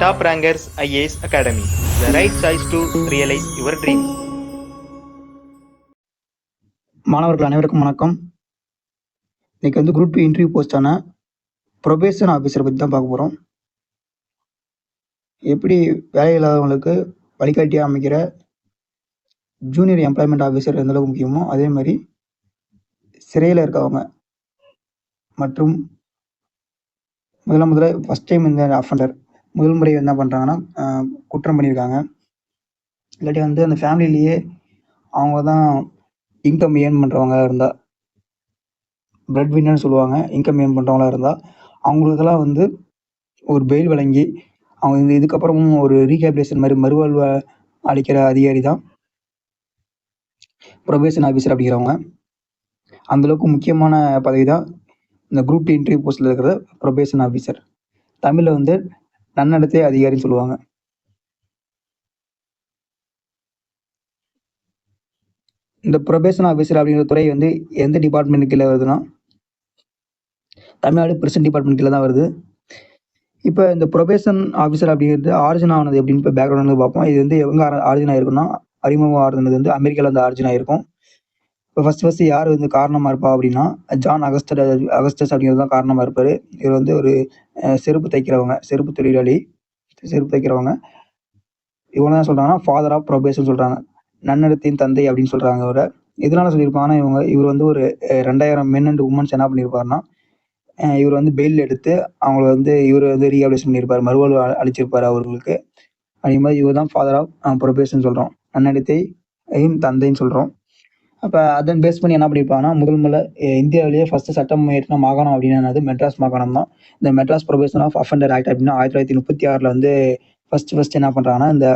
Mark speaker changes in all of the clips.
Speaker 1: Top Rankers IAS Academy, the right choice to realize your dream.
Speaker 2: மாணவர்கள் அனைவருக்கும் வணக்கம். இன்னைக்கு வந்து குரூப் 2 இன்டர்வியூ போஸ்டான ப்ரொபேஷன் ஆஃபீஸரை பற்றி தான் பார்க்க போகிறோம். எப்படி வேலை இல்லாதவங்களுக்கு வழிகாட்டியாக அமைக்கிற ஜூனியர் எம்ப்ளாய்மெண்ட் ஆஃபீஸர் எந்த அளவுக்கு முக்கியமோ அதே மாதிரி சிறையில் இருக்கவங்க மற்றும் முதல்ல ஃபஸ்ட் டைம் இந்த அஃபண்டர் முதல் முறை என்ன பண்ணுறாங்கன்னா குற்றம் பண்ணியிருக்காங்க, இல்லாட்டி வந்து அந்த ஃபேமிலிலேயே அவங்க தான் இன்கம் ஏர்ன் பண்ணுறவங்க இருந்தால், பிரெட் வின்னர்னு சொல்லுவாங்க, இன்கம் ஏர்ன் பண்ணுறவங்களா இருந்தால் அவங்களுக்கெல்லாம் வந்து ஒரு பெயில் வழங்கி அவங்க இதுக்கப்புறமும் ஒரு ரீஹேபிலேஷன் மாதிரி மறுவாழ்வு அளிக்கிற அதிகாரி தான் ப்ரொபேஷன் ஆஃபீஸர் அப்படிங்கிறவங்க. அந்தளவுக்கு முக்கியமான பதவி தான் இந்த குரூப் 2 இன்டர்வியூ போஸ்ட்டில் இருக்கிற ப்ரொபேஷன் ஆஃபீஸர். தமிழில் வந்து நன்னடத்தை அதிகாரின்னு சொல்லுவாங்க. இந்த ப்ரொபேஷன் ஆஃபீஸர் அப்படிங்கிற துறை வந்து எந்த டிபார்ட்மெண்ட் கீழே வருதுன்னா தமிழ்நாடு பிரிசன் டிபார்ட்மெண்ட் கீழே தான் வருது. இப்போ இந்த ப்ரொபேஷன் ஆஃபீஸர் அப்படிங்கிறது ஆரிஜின் ஆனது எப்படின்னு இப்போ பேக்ரவுண்ட் பார்ப்போம். இது வந்து எங்கே ஆரிஜின் ஆயிருக்குன்னா அறிமுகம் ஆறுதுனது வந்து அமெரிக்காவில் வந்து ஆரிஜின் ஆயிருக்கும். இப்போ ஃபஸ்ட்டு யார் வந்து காரணமாக இருப்பா அப்படின்னா ஜான் அகஸ்டஸ் அப்படிங்கிறது தான் காரணமாக இருப்பார். இவர் வந்து ஒரு செருப்பு தொழிலாளி, செருப்பு தைக்கிறவங்க. இவங்க தான் சொல்கிறாங்கன்னா ஃபாதர் ஆஃப் ப்ரொபேஷன் சொல்கிறாங்க, நன்னடத்தின் தந்தை அப்படின்னு சொல்கிறாங்க இவரை. இதனால சொல்லியிருப்பாங்கன்னா இவர் வந்து ஒரு 2000 மென் அண்ட் உமன்ஸ் என்ன பண்ணியிருப்பாருன்னா இவர் வந்து பெயில் எடுத்து அவங்கள வந்து இவர் வந்து ரீஹாபிலேஷன் பண்ணியிருப்பார், மறுவாழ்வு அளிச்சிருப்பார் அவர்களுக்கு. அதே மாதிரி இவர் தான் ஃபாதர் ஆஃப் ப்ரொபேஷன் சொல்கிறோம், நன்னடத்தை தந்தைன்னு சொல்கிறோம். அப்போ அதன் பேஸ் பண்ணி என்ன பண்ணியிருப்பாங்கன்னா முதல்ல இந்தியாவிலேயே ஃபஸ்ட்டு சட்டம் இயற்றின மாகாணம் அப்படின்னா மெட்ராஸ் மாகாணம் தான். இந்த Madras probation of offender act அப்படின்னா 1936 வந்து ஃபர்ஸ்ட் என்ன பண்ணுறாங்கன்னா இந்த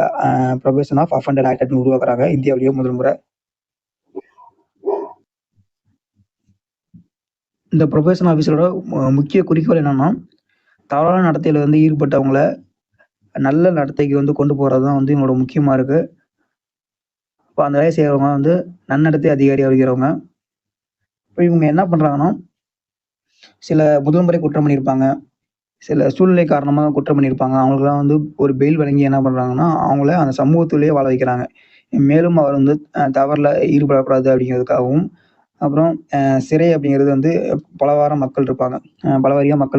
Speaker 2: ப்ரொபேஷன் ஆஃப் அஃபண்டர் ஆக்ட் அப்படின்னு உருவாக்குறாங்க இந்தியாவிலேயே முதல் முறை. இந்த ப்ரொபேஷன் ஆஃபீஸரோட முக்கிய குறிக்கோள் என்னன்னா தவறான நடத்தையில் வந்து ஈடுபட்டவங்கள நல்ல நடத்தைக்கு வந்து கொண்டு போகிறது தான் வந்து இவங்களோட முக்கியமாக இருக்குது. இப்போ அந்த வேலை செய்கிறவங்க வந்து நன்னடத்தை அதிகாரி அப்படிங்கிறவங்க. இப்போ இவங்க என்ன பண்ணுறாங்கன்னா சில முதல் முறை குற்றம் பண்ணியிருப்பாங்க, சில சூழ்நிலை காரணமாக குற்றம் பண்ணியிருப்பாங்க. அவங்களுக்குலாம் வந்து ஒரு பெயில் வழங்கி என்ன பண்ணுறாங்கன்னா அவங்கள அந்த சமூகத்திலேயே வாழ வைக்கிறாங்க. மேலும் அவர் வந்து தவறில் ஈடுபடக்கூடாது அப்படிங்கிறதுக்காகவும். அப்புறம் சிறை அப்படிங்கிறது வந்து பல வாரியாக மக்கள்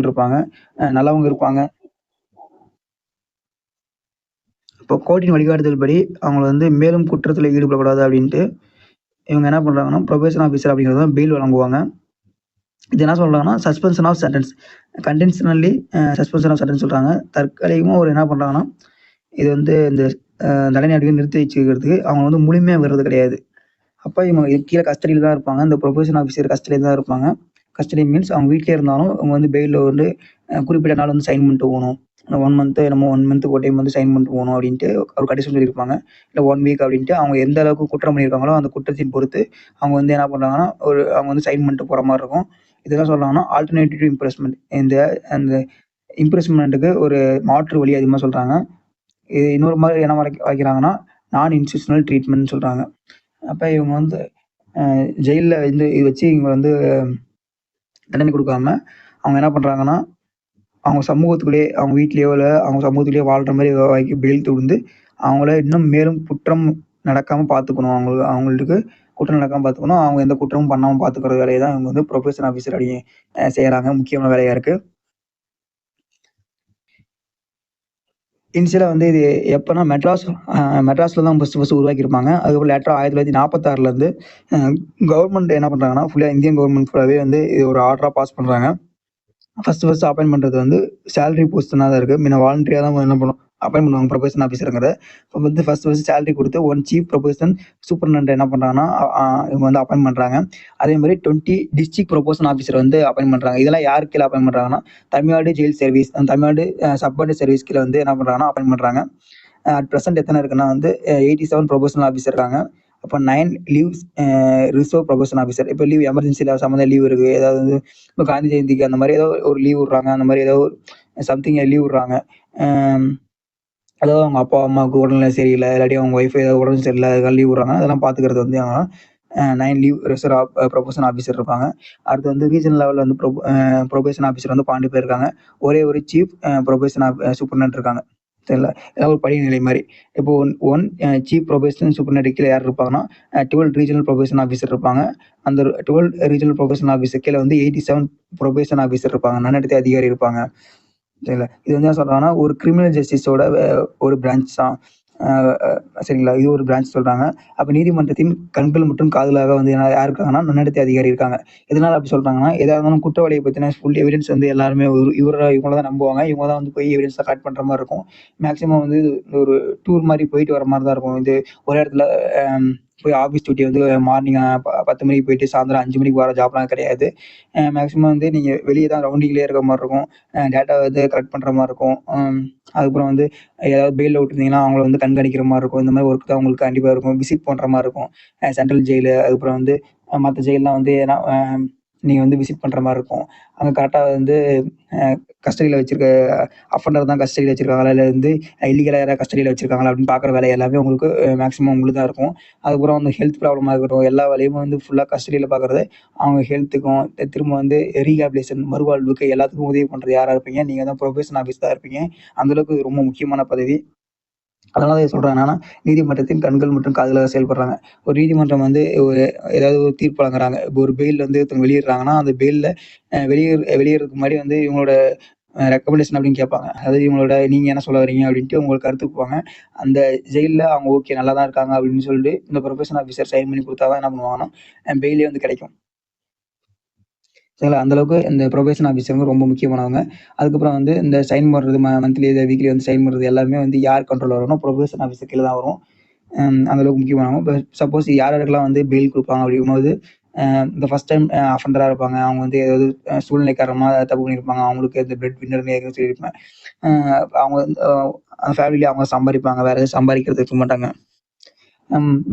Speaker 2: இருப்பாங்க, நல்லவங்க இருப்பாங்க. இப்போ கோர்ட்டின் வழிகாட்டுதல் படி அவங்கள வந்து மேலும் குற்றத்தில் ஈடுபடக்கூடாது அப்படின்ட்டு இவங்க என்ன பண்ணுறாங்கன்னா ப்ரொபேஷன் ஆஃபீஸர் அப்படிங்கிறது தான் பெயில் வழங்குவாங்க. இது என்ன சொல்கிறாங்கன்னா suspension of sentence, conditionally suspension of sentence சொல்கிறாங்க. தற்காலிகமாக ஒரு என்ன பண்ணுறாங்கன்னா இது வந்து இந்த தண்டனை நிறுத்தி வச்சுக்கிறதுக்கு அவங்க வந்து முழுமையாக வர்றது கிடையாது. அப்போ இவங்க கீழே கஸ்டடியில் தான் இருப்பாங்க, இந்த ப்ரொபேஷன் ஆஃபீஸர் கஸ்டடியில் தான் இருப்பாங்க. கஸ்டடி மீன்ஸ் அவங்க வீட்டிலே இருந்தாலும் அவங்க வந்து பெயிலில் வந்து குறிப்பிட்ட நாள் வந்து சைன் பண்ணிட்டு போகணும், 1 மந்த்துக்கு ஒரு டைம் வந்து சைன் பண்ணிட்டு போகணும் அப்படின்ட்டு ஒரு கண்டிஷன் சொல்லியிருப்பாங்க. இல்லை 1 வீக் அப்படின்ட்டு அவங்க எந்த அளவுக்கு குற்றம் பண்ணியிருக்காங்களோ அந்த குற்றத்தின் பொறுத்து அவங்க வந்து என்ன பண்ணுறாங்கன்னா அவங்க வந்து சைன் பண்ணிட்டு போகிற மாதிரி இருக்கும். இதெல்லாம் சொல்கிறாங்கன்னா ஆல்டர்னேட்டிவ் இம்ப்ரெஸ்மெண்ட், அந்த இம்ப்ரெஸ்மெண்ட்டுக்கு ஒரு மாற்று வழி அதிகமாக சொல்கிறாங்க. இது இன்னொரு மாதிரி என்ன வைக்கிறாங்கன்னா நான் இன்ஸ்டியூஷனல் ட்ரீட்மெண்ட்னு சொல்கிறாங்க. அப்போ இவங்க வந்து ஜெயிலில் வந்து இது வச்சு இவங்க வந்து தண்டனை கொடுக்காம அவங்க என்ன பண்ணுறாங்கன்னா அவங்க சமூகத்துக்குள்ளேயே அவங்க வீட்லேயோ இல்லை அவங்க சமூகத்துலேயோ வாழ்கிற மாதிரி பெயில் கொடுத்து அவங்கள இன்னும் மேலும் குற்றம் நடக்காமல் பார்த்துக்கணும், அவங்களுக்கு குற்றம் நடக்காமல் பார்த்துக்கணும், அவங்க எந்த குற்றமும் பண்ணாமல் பார்த்துக்கிற வேலையை தான் இவங்க வந்து ப்ரொபேஷன் ஆஃபீஸர் அப்படி செய்கிறாங்க. முக்கியமான வேலையாக இருக்குது. இனிஷியலாக வந்து இது எப்போனா மெட்ராஸில் தான் ஃபஸ்ட்டு உருவாக்கியிருப்பாங்க. அதுக்கப்புறம் லேட்டராக 1946 கவர்மெண்ட் என்ன பண்ணுறாங்கன்னா ஃபுல்லாக இந்தியன் கவர்மெண்ட் ஃபுல்லாகவே வந்து இது ஒரு ஆர்டராக பாஸ் பண்ணுறாங்க. ஃபஸ்ட்டு அப்பாயின் பண்ணுறது வந்து சேலரி போஸ்ட்னா தான் இருக்குது. முன்ன வாலண்டரியாக தான் என்ன பண்ணுவோம் அப்பாயின் பண்ணுவாங்க ப்ரொபேஷன் ஆஃபீஸருங்கிறத. இப்போ வந்து ஃபஸ்ட்டு சேலரி கொடுத்து 1 சீஃப் ப்ரொபேஷன் சூப்பர்டென்ட் என்ன பண்ணுறாங்கன்னா இவங்க வந்து அப்பாயின் பண்ணுறாங்க. அதே மாதிரி 20 டிஸ்ட்ரிக்ட் ப்ரொபேஷன் ஆஃபீஸர் வந்து அப்பாயின் பண்ணுறாங்க. இதெல்லாம் யாருக்கு கீழே அப்பாயின் பண்ணுறாங்கன்னா Tamil Nadu jail service, Tamil Nadu subordinate service கீழே வந்து என்ன பண்ணுறாங்கன்னா அப்பாயின் பண்ணுறாங்க. அட் ப்ரெசென்ட் எத்தனை இருக்குன்னா வந்து 87 ப்ரொபேஷனல் ஆஃபீஸர் இருக்காங்க. அப்போ 9 லீவ்ஸ் ரிசர்வ் ப்ரொபேஷன் ஆஃபீஸர். இப்போ லீவ் எமர்ஜென்சியில் சம்மந்த லீவ் இருக்குது, ஏதாவது இப்போ காந்தி ஜெயந்திக்கு அந்த மாதிரி ஏதோ ஒரு லீவ் விட்றாங்க, அந்த மாதிரி ஏதோ சம்திங் லீவ் விட்றாங்க, அதாவது அவங்க அப்பா அம்மாவுக்கு உடல்நிலை சரியில்லை, இல்லாட்டி அவங்க ஒய்ஃப் ஏதாவது உடம்பு சரியில்லை, அதுக்காக லீவ் விட்றாங்க. அதெல்லாம் பார்த்துக்கிறது வந்து அவங்க 9 லீவ் ரிசர்வ் ப்ரொபேஷன் ஆஃபீஸர் இருப்பாங்க. அடுத்து வந்து ரீஜனல் லெவலில் வந்து ப்ரொபேஷன் ஆஃபீஸர் வந்து 12 பேர் இருக்காங்க. ஒரே ஒரு சீஃப் ப்ரொபேஷன் சூப்பர்டென்ட் இருக்காங்க. சரிங்களா? ஏதாவது ஒரு படிநிலை மாரி. இப்போ ஒன் சீஃப் ப்ரொபேஷன் சூப்பரிண்டென்டென்ட் கீழ யார் இருப்பாங்கன்னா, 12 ரீஜனல் ப்ரொபேஷன் ஆஃபீசர் இருப்பாங்க. அந்த 12 ரீஜனல் ப்ரொபேஷன் ஆஃபீசர் கீழ வந்து 87 ப்ரொபேஷன் ஆஃபீசர் இருப்பாங்க. நன்னடத்தை அதிகாரி இருப்பாங்க. சரிங்களா? இது வந்து என்ன சொல்றாங்கன்னா, ஒரு கிரிமினல் ஜஸ்டிஸோட ஒரு பிரான்ச் தான். அ அ சரிங்களா? இது ஒரு பிரான்ச் சொல்றாங்க. அப்ப நீதிமன்றத்தின் கண்கள் மற்றும் காதுகளாக வந்து யார் இருக்காங்கன்னா, நன்னடத்தை அதிகாரி இருக்காங்க. எதனால அப்படி சொல்றாங்கன்னா, எதா இருந்தாலும் குற்றவாளிய பத்தின ஃபுல் எவிடன்ஸ் வந்து எல்லாருமே இவங்கள தான் நம்புவாங்க. இவங்க தான் வந்து போய் எவிடன்ஸ கலெக்ட் பண்ற மாரி இருக்கும். மேக்ஸிமம் வந்து இது ஒரு டூர் மாரி போயிட்டு வர மாரி தான் இருக்கும். இது ஒரே இடத்துல போய் ஆஃபீஸ் டியூட்டி வந்து மார்னிங் 10 மணிக்கு போயிட்டு சாயந்தரம் 5 மணிக்கு வர ஜாப்லாம் கிடையாது. மேக்ஸிமம் வந்து நீங்க வெளிய தான் ரவுண்டிங்லயே இருக்க மாரி இருக்கும். டேட்டா வந்து கலெக்ட் பண்ற மாரி இருக்கும். அதுக்கப்புறம் வந்து ஏதாவது பெயில்ல விட்டுருந்தீங்கன்னா, அவங்கள வந்து கண்காணிக்கிற மாரி இருக்கும். இந்த மாரி ஒர்க் தான் உங்களுக்கு கண்டிப்பா இருக்கும். விசிட் பண்ற மாரி இருக்கும். சென்ட்ரல் ஜெயிலு, அதுக்கப்புறம் வந்து மத்த ஜெயில்லாம் வந்து ஏன்னா நீங்க வந்து விசிட் பண்ற மாரி இருக்கும். அங்க கரெக்ட்டா வந்து அ கஸ்டடியில வச்சிருக்க அஃபெண்டர் தான் கஸ்டடியில வச்சிருக்காங்களா? இல்ல வந்து இல்லீகலா யாராவது கஸ்டடியில வச்சிருக்காங்களா? அப்படின்னு பார்க்குற வேலை எல்லாமே உங்களுக்கு மேக்ஸிமம் உங்களுக்கு தான் இருக்கும். அதுக்கப்புறம் வந்து ஹெல்த் ப்ராப்ளமா இருக்கட்டும், எல்லா வேலையுமே வந்து ஃபுல்லா கஸ்டடியில பார்க்குறது, அவங்க ஹெல்த்துக்கும், திரும்ப வந்து ரீஹேபிலிட்டேஷன் மறுவாழ்வுக்கு எல்லாத்துக்கும் உதவி பண்றது யாரா இருப்பீங்க? நீங்க தான் புரொபேஷன் ஆஃபீஸரா இருப்பீங்க. அந்த அளவுக்கு இது ரொம்ப முக்கியமான பதவி. அதனால தான் இத சொல்றேன் என்னன்னா, நீதிமன்றத்தின் கண்கள் மற்றும் காதுகளாக செயல்படுறாங்க. ஒரு நீதிமன்றம் வந்து ஏதாவது ஒரு தீர்ப்பு வழங்குறாங்க. இப்போ ஒரு பெயில் வந்து ஒருத்தவங்க வெளியிடுறாங்கன்னா, அந்த பெயில்ல வெளியேறதுக்கு முன்னாடி வந்து இவங்களோட ரெக்கமெண்டேஷன் அப்படின்னு கேட்பாங்க. அதாவது இவங்களோட நீங்க என்ன சொல்ல வரீங்க அப்படின்ட்டு உங்கள கருத்து கேட்பாங்க. அந்த ஜெயில்ல அவங்க ஓகே நல்லா தான் இருக்காங்க அப்படின்னு சொல்லிட்டு இந்த புரொபேஷன் ஆஃபீசர் சைன் பண்ணி குடுத்தா தான் என்ன பண்ணுவாங்கன்னா, பெயிலே வந்து கிடைக்கும். சரிங்களா? அந்த அளவுக்கு இந்த புரொபேஷன் ஆஃபீசர் வந்து ரொம்ப முக்கியமானவங்க. அதுக்கப்புறம் வந்து இந்த சைன் பண்றது மந்த்லி, வீக்லி வந்து சைன் பண்றது எல்லாமே வந்து யார் கண்ட்ரோல்ல வரும்னா, புரொபேஷன் ஆஃபீசர் கீழ தான் வரும். அந்த அளவுக்கு முக்கியமானவங்க. சப்போஸ் யார் யாருக்கெல்லாம் வந்து பெயில் குடுப்பாங்க அப்படிங்கும்போது, இந்த ஃபர்ஸ்ட் டைம் அஃபெண்டரா இருப்பாங்க. அவங்க வந்து ஏதாவது சூழ்நிலை காரணமா தப்பு பண்ணியிருப்பாங்க. அவங்களுக்கு இந்த பிரெட் வின்னர்ன்னு ஏற்கனவே சொல்லியிருப்பேன். அ அவங்க வந்து ஃபேமிலில அவங்க சம்பாரிப்பாங்க. வேற எதுவும் சம்பாரிக்கிறது இருக்க மாட்டாங்க.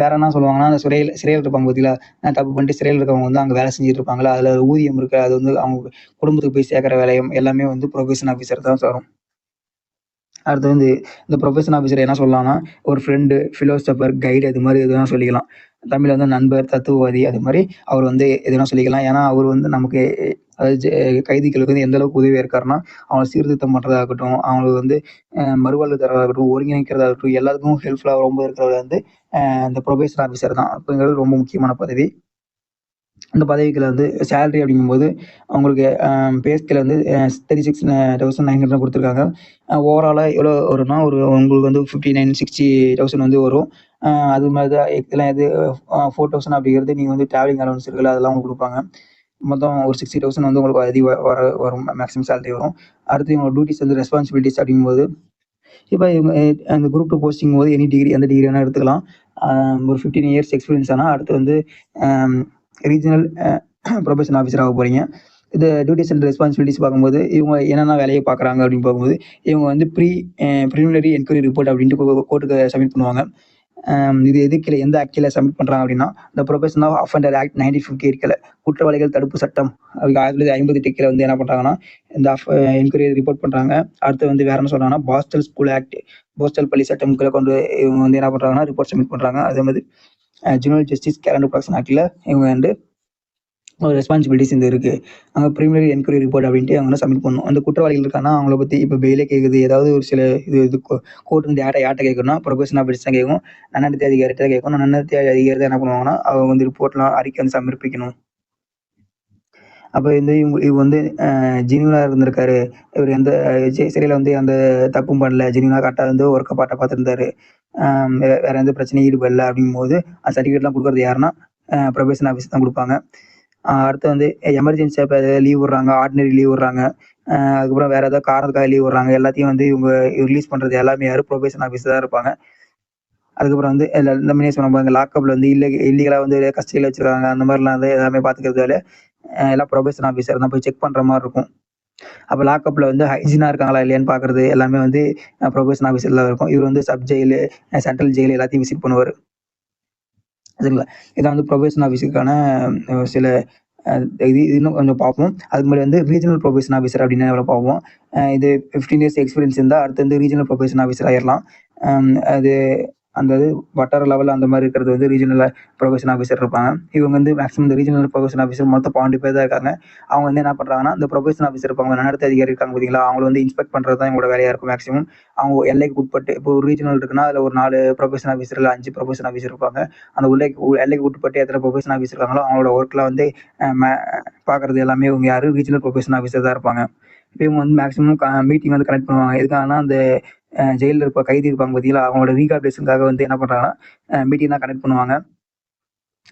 Speaker 2: வேற என்ன சொல்லுவாங்கன்னா, அந்த சிறையில இருப்பாங்க பார்த்தீங்களா? தப்பு பண்ணிட்டு சிறையில இருக்கவங்க வந்து அங்க வேலை செஞ்சுட்டு இருப்பாங்கல்ல, அதுல ஊதியம் இருக்கு. அது வந்து அவங்க குடும்பத்துக்கு போய் சேர்க்கிற வேலையும் எல்லாமே வந்து புரொபேஷன் ஆஃபீசர் தான் வரும். அடுத்து வந்து இந்த புரொபேஷன் ஆஃபீசர் என்ன சொல்லலாம்னா, ஒரு ஃப்ரெண்டு, பிலோசோபர், கைடு அது மாரி எதுனா சொல்லிக்கலாம். தமிழ்ல வந்து நண்பர், தத்துவவாதி அது மாரி அவர் வந்து எதுனா சொல்லிக்கலாம். ஏன்னா, அவர் வந்து நமக்கு அதாவது கைதிகளுக்கு வந்து எந்த அளவுக்கு உதவியா இருக்காருன்னா, அவங்கள சீர்திருத்தம் பண்றதாகட்டும், அவங்களுக்கு வந்து மறுவாழ்வு தர்றதாகட்டும், ஒருங்கிணைக்கிறதாகட்டும், எல்லாத்துக்கும் ஹெல்ப்ஃபுல்லா ரொம்ப இருக்கிறவர் வந்து இந்த புரொபேஷன் ஆஃபீசர் தான். அப்படிங்கிறது ரொம்ப முக்கியமான பதவி. அந்த பதவிக்கு வந்து சேலரி அப்படிங்கும்போது, அவங்களுக்கு பே ஸ்கேல் வந்து 36,900 குடுத்துருக்காங்க. ஓவராலா எவ்வளோ வரும்னா, உங்களுக்கு வந்து 59, 60,000 வந்து வரும். அது மாரி தான் இதெல்லாம் 4,000 அப்படிங்கிறது நீங்க வந்து டிராவலிங் அலவன்ஸ் இருக்குல்ல, அதெல்லாம் உங்களுக்கு குடுப்பாங்க. மொத்தம் ஒரு 60,000 வந்து உங்களுக்கு வரும் மேக்ஸிமம் சேலரி வரும். அடுத்து இவங்களோட டியூட்டீஸ் வந்து ரெஸ்பான்சிபிலிட்டீஸ் அப்படிங்கும்போது, இப்ப இவங்க அந்த குரூப் 2 போஸ்டிங்கும்போது எந்த டிகிரி வேணா எடுத்துக்கலாம். அ ஒரு 15 இயர்ஸ் எக்ஸ்பீரியன்ஸ் ஆனா, அடுத்து வந்து அம் ரீஜினல் புரொபேஷன் ஆஃபீசர் ஆக போறீங்க. இந்த டியூட்டீஸ் அண்ட் ரெஸ்பான்சிபிலிட்டீஸ் பார்க்கும்போது, இவங்க என்னென்ன வேலைய பார்க்குறாங்க அப்படின்னு பார்க்கும்போது, இவங்க வந்து பிரிலிமினரி என்குயரி ரிப்போர்ட் அப்படின்ட்டு கோர்ட்டுக்கு சப்மிட் பண்ணுவாங்க. இது எது கீழ எந்த ஆக்ட் கீழ சப்மிட் பண்றாங்க அப்படின்னா, த புரொபேஷன் ஆஃப் அஃபெண்டர் ஆக்ட் 1958 கீழ குற்றவாளிகள் தடுப்பு சட்டம் 1958 கீழ வந்து என்ன பண்றாங்கன்னா, இந்த என்குயரி ரிப்போர்ட் பண்றாங்க. அடுத்து வந்து வேற என்ன சொல்றாங்கன்னா, பாஸ்டல் ஸ்கூல் ஆக்ட், போஸ்டல் பள்ளி சட்டம் கீழ கொண்டு இவங்க வந்து என்ன பண்றாங்கன்னா, ரிப்போர்ட் சப்மிட் பண்றாங்க. அதே மாரி juvenile justice care and protection ஆக்ட்ல இவங்க வந்து ஒரு ரெஸ்பான்சிபிலிட்டீஸ் இந்த இருக்கு. அங்க பிரிலிமினரி என்குயரி ரிப்போர்ட் அப்படின்ட்டு அவங்க வந்து சப்மிட் பண்ணணும். அந்த குற்றவாளிகள் இருக்காங்கன்னா, அவங்கள பத்தி இப்ப பெயிலே கேட்குது, ஏதாவது ஒரு சில இது கோர்ட் வந்து யார்ட்ட கேட்கணும்னா, புரொபேஷன் ஆஃபீசர் தான் கேட்கும். நன்னடத்தை அதிகாரிட்ட தான் கேட்கும். நன்னடத்தை அதிகாரி தான் என்ன பண்ணுவாங்கன்னா, அவங்க வந்து ரிப்போர்ட்லாம் அறிக்கை வந்து சமர்ப்பிக்கணும். அப்ப வந்து இவங்க வந்து ஜெனியூனா இருந்திருக்காரு. இவரு எந்த சிறையில வந்து எந்த தப்பும் பண்ணல. ஜெனியூனா கரெக்ட்டா வந்து ஒர்க்க பார்த்துருந்தாரு. வேற எந்த பிரச்சனையும் ஈடுபடல அப்படிங்கும்போது, அந்த சர்டிஃபிகேட்லாம் குடுக்குறது யாருன்னா, புரொபேஷன் ஆஃபீசர் தான் குடுப்பாங்க. அடுத்து வந்து எமர்ஜென்சியா இப்ப ஏதாவது லீவ் விடுறாங்க, ஆர்டினரி லீவ் விடுறாங்க. அதுக்கப்புறம் வேற ஏதாவது காரணத்துக்காக லீவ் விடுறாங்க. எல்லாத்தையும் வந்து இவங்க ரிலீஸ் பண்றது எல்லாமே யாரு? புரொபேஷன் ஆஃபீசர் தான் இருப்பாங்க. அதுக்கப்புறம் வந்து இந்த முன்னே சொன்ன பாருங்க லாக்கப்ல வந்து இல்லீகலா வந்து கஸ்டடியில வச்சிருக்காங்க. அந்த மாரிலாம் வந்து எல்லாமே பார்த்துக்கிறது வேலை எல்லாம் புரொபேஷன் ஆஃபீசர் தான் போய் செக் பண்ற மாரி இருக்கும். அப்ப லாக்கப்ல வந்து ஹைஜீனா இருக்காங்களா இல்லையான்னு பார்க்கறது எல்லாமே வந்து புரொபேஷன் ஆஃபீசர்ல தான் இருக்கும். இவர் வந்து சப் ஜெயிலு, சென்ட்ரல் ஜெயில் எல்லாத்தையும் விசிட் பண்ணுவாரு. சரிங்களா? இதான் வந்து புரொபேஷன் ஆஃபீஸருக்கான சில அ இது இன்னும் கொஞ்சம் பார்ப்போம். அதுக்கு முன்னாடி வந்து ரீஜனல் புரொபேஷன் ஆஃபீசர் அப்டின்னா எவ்வளோ பார்ப்போம். இது 15 இயர்ஸ் எக்ஸ்பீரியன்ஸ் இருந்தா அடுத்து வந்து ரீஜனல் புரொபேஷன் ஆஃபீசர் ஆயிரலாம். அது அந்த இது வட்டார லெவலில் அந்த மாதிரி இருக்கிறது வந்து ரீஜனல் ப்ரொபேஷன் ஆஃபீஸர் இருப்பாங்க. இவங்க வந்து மேக்ஸிமம் இந்த ரீஜனல் ப்ரொபேஷன் ஆஃபீஸர் மொத்தம் 12 பேர் தான் இருக்காங்க. அவங்க வந்து என்ன பண்ணுறாங்கன்னா, இந்த ப்ரொபேஷன் ஆஃபீஸர் இருப்பாங்க, நன்னடத்தை அதிகாரி இருக்காங்க பார்த்தீங்களா, அவங்கள வந்து இன்ஸ்பெக்ட் பண்ணுறது தான் இவங்களோட வேலையாக இருக்கும் மேக்ஸிமம். அவங்க எல்லைக்கு உட்பட்டு இப்போ ஒரு ரீஜனல் இருக்குன்னா அதில் ஒரு 4 ப்ரொபேஷன் ஆஃபீஸர் இல்லை 5 ப்ரொபேஷன் ஆஃபீஸர் இருப்பாங்க. அந்த எல்லைக்கு உட்பட்டு எத்தனை ப்ரொபேஷன் ஆஃபீஸர் இருக்காங்களோ அவங்களோட ஒர்க்லாம் வந்து பார்க்குறது எல்லாமே இவங்க யார் ரீஜனல் ப்ரொபேஷன் ஆஃபீஸர் தான் இருப்பாங்க. இப்போ இவங்க வந்து மேக்ஸிமம் மீட்டிங் வந்து கனெக்ட் பண்ணுவாங்க. எதுக்காகனா அந்த ஜெயிலில் இருப்ப கைதி இருப்பாங்க பார்த்தீங்களா, அவங்களோட ரீஹாபிலிட்டேஷனுக்காக வந்து என்ன பண்ணுறாங்கன்னா மீட்டிங் தான் கனெக்ட் பண்ணுவாங்க.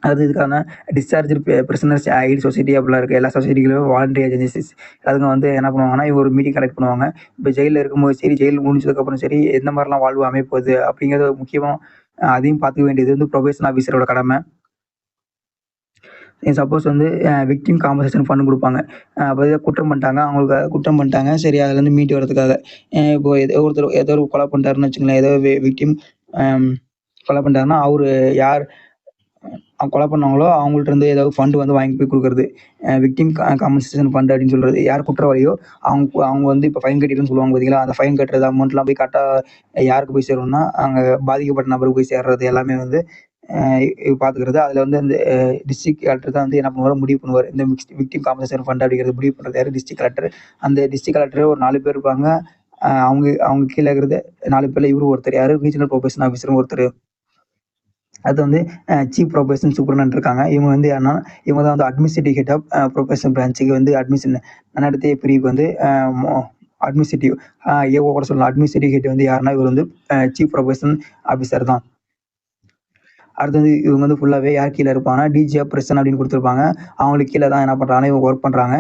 Speaker 2: அது இதுக்கான டிஸ்சார்ஜ் பிரிசனர்ஸ் ஐடி சொசைட்டி அப்படிலாம் இருக்குது. எல்லா சொசைட்டிகளும் வாலண்டரி ஏஜென்சிஸ் அதுங்க வந்து என்ன பண்ணுவாங்கன்னா இவங்க ஒரு மீட்டிங் கனெக்ட் பண்ணுவாங்க. இப்போ ஜெயிலில் இருக்கும்போது சரி, ஜெயில் முடிஞ்சதுக்கப்புறம் சரி, எந்த மாதிரிலாம் வாழ்வு அமைப்போகுது அப்படிங்கிறது முக்கியமாக அதையும் பார்த்துக்க வேண்டியது வந்து ப்ரொபேஷன் ஆஃபீஸரோட கடமை. சப்போஸ் வந்து விக்டிம் காம்பன்சேஷன் ஃபண்ட் கொடுப்பாங்க. அப்போ ஏதோ குற்றம் பண்ணிட்டாங்க, சரி அதுலேருந்து மீட்டு வரதுக்காக. இப்போ ஏதோ ஒரு கொலை பண்ணிட்டாருன்னு வச்சுங்களேன், ஏதோ விக்டிம் கொலை பண்ணிட்டாருன்னா அவர் யார் கொலை பண்ணாங்களோ அவங்கள்ட்ட இருந்து ஏதாவது ஃபண்டு வந்து வாங்கி போய் கொடுக்குறது. விக்டிம் காம்பன்சேஷன் ஃபண்ட் அப்படின்னு சொல்கிறது, யார் குற்றவாளியோ அவங்க வந்து இப்போ ஃபைன் கட்டிடுன்னு சொல்லுவாங்க பார்த்தீங்களா, அந்த ஃபைன் கட்டுறது அமௌண்ட்லாம் போய் கரெக்டாக யாருக்கு போய் சேரணும்னா அங்கே பாதிக்கப்பட்ட நபருக்கு போய் சேர்றது எல்லாமே வந்து பார்த்துக்கிறது. அதில் வந்து அந்த டிஸ்ட்ரிக்ட் கலெக்டர் தான் வந்து என்ன பண்ணுவார், முடிவு பண்ணுவார். இந்த விக்டிம் காம்பன்சேஷன் ஃபண்ட் அப்படிங்கிறது முடிவு பண்ணுறது யார், டிஸ்ட்ரிக்ட் கலெக்டர். அந்த டிஸ்ட்ரிக்ட் கலெக்டர் ஒரு 4 பேர் இருப்பாங்க. அவங்க கீழே இருக்கிறது 4 பேரில் இவரும் ஒருத்தர், யார் ரீஜனல் ப்ரொபேஷன் ஆஃபீஸரும் ஒருத்தர். அது வந்து சீஃப் ப்ரொபேஷன் சூப்பரண்ட் இருக்காங்க. இவங்க வந்து யாருன்னா இவங்க தான் வந்து அட்மினிஸ்ட்ரேட்டிவ் ஹெட் ஆஃப் ப்ரொபேஷன் பிரான்ச்சுக்கு வந்து நன்னடத்தை பிரிவுக்கு வந்து அட்மினிஸ்ட்ரேட்டிவ் ஏஓ கூட சொல்லலாம். அட்மினிஸ்ட்ரேட்டிவ் ஹெட் வந்து யாருன்னா இவர் வந்து சீஃப் ப்ரொபேஷன் ஆஃபீஸர் தான். அடுத்து வந்து இவங்க வந்து ஃபுல்லாகவே யார் கீழே இருப்பாங்கன்னா டிஜி ஆஃப் பிரிசன் அப்படின்னு கொடுத்துருப்பாங்க. அவங்களுக்கு கீழே தான் என்ன பண்ணுறாங்கன்னா இவங்க ஒர்க் பண்ணுறாங்க.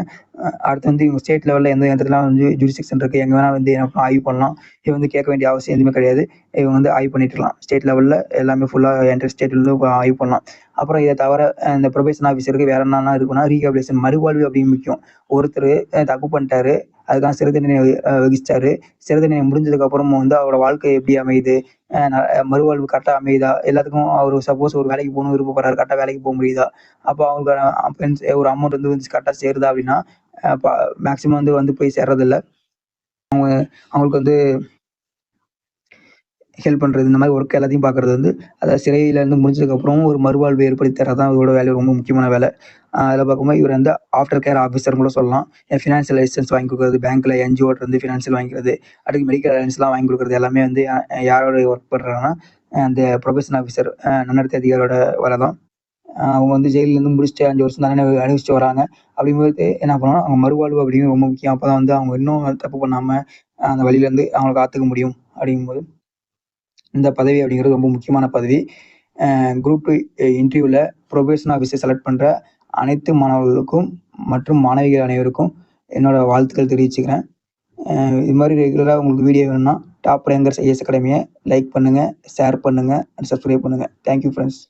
Speaker 2: அடுத்து வந்து இவங்க ஸ்டேட் லெவலில் எந்த இடத்துலாம் வந்து ஜூரிஸ்டிக்ஷன் இருக்குது, எங்கே வேணால் வந்து என்ன ஆய்வு பண்ணலாம். இவங்க வந்து கேட்க வேண்டிய அவசியம் எதுவுமே கிடையாது. இவங்க வந்து ஆய்வு பண்ணிட்டு இருக்கலாம். ஸ்டேட் லெவலில் எல்லாமே ஃபுல்லாக என்டர் ஸ்டேட்லேருந்து ஆய்வு பண்ணலாம். அப்புறம் இதை தவிர இந்த ப்ரொபேஷன் ஆஃபீஸருக்கு வேறு என்னென்ன இருக்குன்னா ரீஹாபிலிட்டேஷன், மறுவாழ்வு அப்படின்னு முக்கியம். ஒருத்தர் தப்பு பண்ணிட்டாரு, அதுக்கான சிறை தண்டனை வகிச்சிட்டாரு. சிறை தண்டனை முடிஞ்சதுக்கப்புறமும் வந்து அவரோட வாழ்க்கை எப்படி அமையுது, மறுவாழ்வு கரெக்டாக அமையுதா, எல்லாத்துக்கும் அவர் சப்போஸ் ஒரு வேலைக்கு போகணும் விருப்பப்படுறாரு, கரெக்டாக வேலைக்கு போக முடியுதா, அப்போ அவங்களுக்கான ஒரு அமௌண்ட் வந்து கரெக்டாக சேருதா அப்படின்னா மேக்ஸிமம் வந்து போய் சேர்றதில்ல. அவங்களுக்கு வந்து ஹெல்ப் பண்ணுறது, இந்த மாதிரி ஒர்க் எல்லாத்தையும் பார்க்குறது வந்து அதாவது சிறையிலேருந்து முடிஞ்சதுக்கப்புறம் ஒரு மறுவாழ்வு ஏற்படுத்தி தரது தான் இவரோட வேலை, ரொம்ப முக்கியமான வேலை. அதில் பார்க்கும்போது இவர் வந்து ஆஃப்டர் கேர் ஆஃபீஸர் கூட சொல்லலாம். ஃபினான்ஷியல் அசிஸ்டன்ஸ் வாங்கி கொடுக்குறது, பேங்க்கில் என்ஜிஓட்டு ஃபினான்ஷியல் வாங்கிக்கிறது, அடுத்து மெடிக்கல் அலைன்ஸ்லாம் வாங்கி கொடுக்குறது எல்லாமே வந்து யாரோட ஒர்க் பண்ணுறாங்கன்னா அந்த ப்ரொபேஷன் ஆஃபீஸர் நன்னடத்தை அதிகாரியோட வேலை தான். அவங்க வந்து ஜெயிலேருந்து முடிச்சுட்டு 5 வருஷம் தானே அனுபவிச்சுட்டு வராங்க. அப்படிங்கும்போது என்ன பண்ணணும், அவங்க மறுவாழ்வு அப்படிங்கிறது ரொம்ப முக்கியம். அப்போ தான் வந்து அவங்க இன்னும் தப்பு பண்ணாமல் அந்த வழியிலேருந்து அவங்களை காத்துக்க முடியும். அப்படிங்கும்போது இந்த பதவி அப்படிங்கிறது ரொம்ப முக்கியமான பதவி. குரூப் 2 இன்டர்வியூவில் ப்ரொபேஷன் ஆஃபீஸர் செலக்ட் பண்ணுற அனைத்து மாணவர்களுக்கும் மற்றும் மாணவிகள் அனைவருக்கும் என்னோட வாழ்த்துக்கள் தெரிவிச்சுக்கிறேன். இது மாதிரி ரெகுலராக உங்களுக்கு வீடியோ வேணும்னா டாப் ரேங்கர்ஸ் ஐஏஎஸ் அகாடமியை லைக் பண்ணுங்கள், ஷேர் பண்ணுங்கள் அண்ட் சப்ஸ்கிரைப் பண்ணுங்கள். Thank you friends.